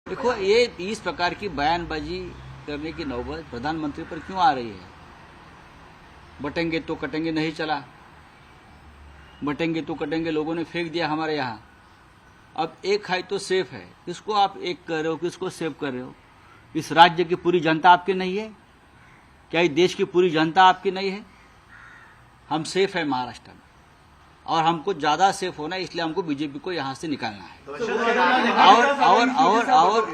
देखो, ये इस प्रकार की बयानबाजी करने की नौबत प्रधानमंत्री पर क्यों आ रही है? बटेंगे तो कटेंगे नहीं चला, बटेंगे तो कटेंगे लोगों ने फेंक दिया हमारे यहाँ। अब एक खाई तो सेफ है, किसको आप एक कर रहे हो, किसको सेव कर रहे हो? इस राज्य की पूरी जनता आपकी नहीं है क्या? इस देश की पूरी जनता आपकी नहीं है? हम सेफ है महाराष्ट्र में, और हमको ज्यादा सेफ होना है, इसलिए हमको बीजेपी को यहाँ से निकालना है।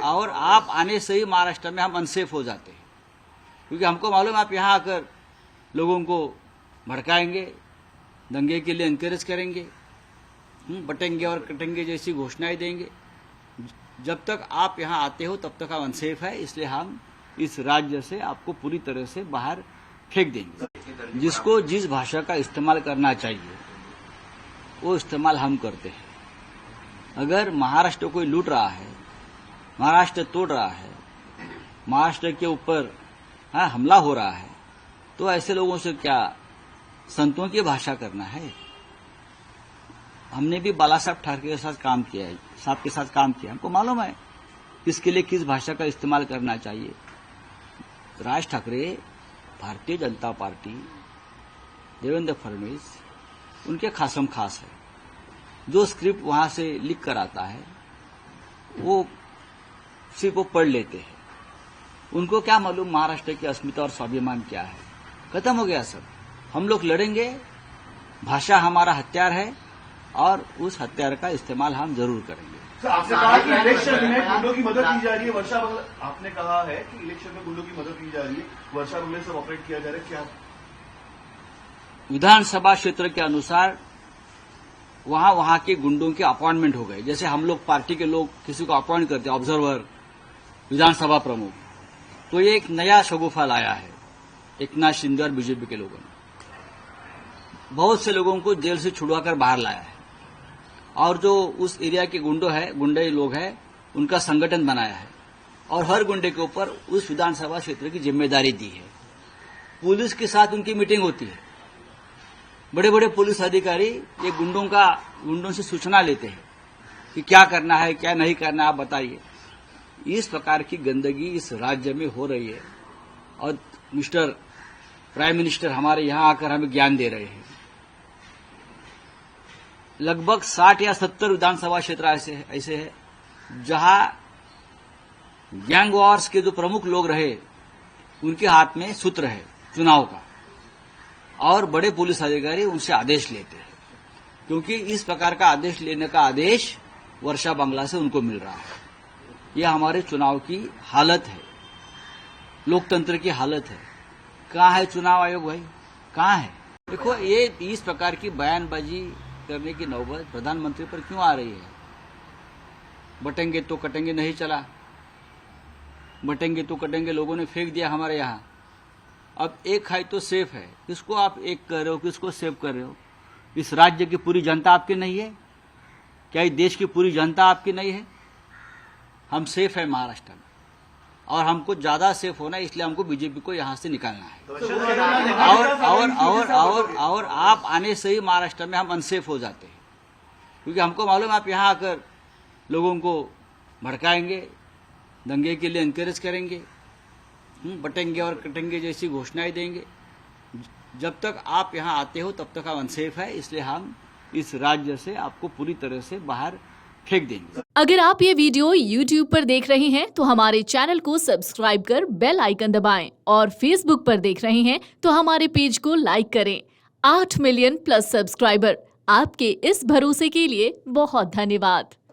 और आप आने से ही महाराष्ट्र में हम अनसेफ हो जाते हैं, क्योंकि हमको मालूम है आप यहाँ आकर लोगों को भड़काएंगे, दंगे के लिए एनकरेज करेंगे, बटेंगे और कटेंगे जैसी घोषणाएं देंगे। जब तक आप यहाँ आते हो तब तक आप अनसेफ है, इसलिए हम इस राज्य से आपको पूरी तरह से बाहर फेंक देंगे। जिसको जिस भाषा का इस्तेमाल करना चाहिए वो इस्तेमाल हम करते हैं। अगर महाराष्ट्र कोई लूट रहा है, महाराष्ट्र तोड़ रहा है, महाराष्ट्र के ऊपर हमला हो रहा है, तो ऐसे लोगों से क्या संतों की भाषा करना है? हमने भी बाला साहब ठाकरे के साथ काम किया है, साहब के साथ काम किया, हमको मालूम है किसके लिए किस भाषा का इस्तेमाल करना चाहिए। राज ठाकरे, भारतीय जनता पार्टी, देवेंद्र फडणवीस उनके खासम खास है। जो स्क्रिप्ट वहां से लिख कर आता है वो सिर्फ वो पढ़ लेते हैं। उनको क्या मालूम महाराष्ट्र की अस्मिता और स्वाभिमान क्या है? खत्म हो गया सब। हम लोग लड़ेंगे, भाषा हमारा हथियार है और उस हथियार का इस्तेमाल हम जरूर करेंगे। सर, आपने कहा कि इलेक्शन में गुंडों की मदद की जा रही है, वर्षा बंगला, आपने कहा है कि इलेक्शन में गुंडों की मदद की जा रही है, वर्षा बंगले से ऑपरेट किया जा रहा है, क्या विधानसभा क्षेत्र के अनुसार वहां के गुंडों के अपॉइंटमेंट हो गए। जैसे हम लोग पार्टी के लोग किसी को अपॉइंट करते हैं, ऑब्जर्वर, विधानसभा प्रमुख, तो ये एक नया शगुफा लाया है एकनाथ शिंदे और बीजेपी के लोगों ने। बहुत से लोगों को जेल से छुड़वाकर बाहर लाया है, और जो उस एरिया के गुंडे लोग हैं उनका संगठन बनाया है, और हर गुंडे के ऊपर उस विधानसभा क्षेत्र की जिम्मेदारी दी है। पुलिस के साथ उनकी मीटिंग होती है। बड़े बड़े पुलिस अधिकारी ये गुंडों से सूचना लेते हैं कि क्या करना है, क्या नहीं करना है, आप बताइए। इस प्रकार की गंदगी इस राज्य में हो रही है, और मिस्टर प्राइम मिनिस्टर हमारे यहां आकर हमें ज्ञान दे रहे हैं। लगभग 60 या 70 विधानसभा क्षेत्र ऐसे हैं जहां गैंग वॉर्स के जो प्रमुख लोग रहे उनके हाथ में सूत्र है चुनाव का, और बड़े पुलिस अधिकारी उनसे आदेश लेते हैं, क्योंकि इस प्रकार का आदेश लेने का आदेश वर्षा बंगला से उनको मिल रहा है। यह हमारे चुनाव की हालत है, लोकतंत्र की हालत है। कहाँ है चुनाव आयोग भाई, कहाँ है? देखो, ये इस प्रकार की बयानबाजी करने की नौबत प्रधानमंत्री पर क्यों आ रही है? बटेंगे तो कटेंगे नहीं चला, बटेंगे तो कटेंगे लोगों ने फेंक दिया हमारे यहाँ। अब एक खाई तो सेफ है, किसको आप एक कर रहे हो, किसको सेव कर रहे हो? इस राज्य की पूरी जनता आपकी नहीं है क्या? इस देश की पूरी जनता आपकी नहीं है? हम सेफ है महाराष्ट्र में, और हमको ज्यादा सेफ होना है, इसलिए हमको बीजेपी को यहाँ से निकालना है। और आप आने से ही महाराष्ट्र में हम अनसेफ हो जाते हैं, क्योंकि हमको मालूम है आप यहाँ आकर लोगों को भड़काएंगे, दंगे के लिए एनकरेज करेंगे, बटेंगे और कटेंगे जैसी घोषणाएं देंगे। जब तक आप यहाँ आते हो तब तक आप अनसेफ है, इसलिए हम इस राज्य से आपको पूरी तरह से बाहर फेंक देंगे। अगर आप ये वीडियो YouTube पर देख रहे हैं तो हमारे चैनल को सब्सक्राइब कर बेल आइकन दबाएं, और Facebook पर देख रहे हैं तो हमारे पेज को लाइक करें। 8 मिलियन प्लस सब्सक्राइबर, आपके इस भरोसे के लिए बहुत धन्यवाद।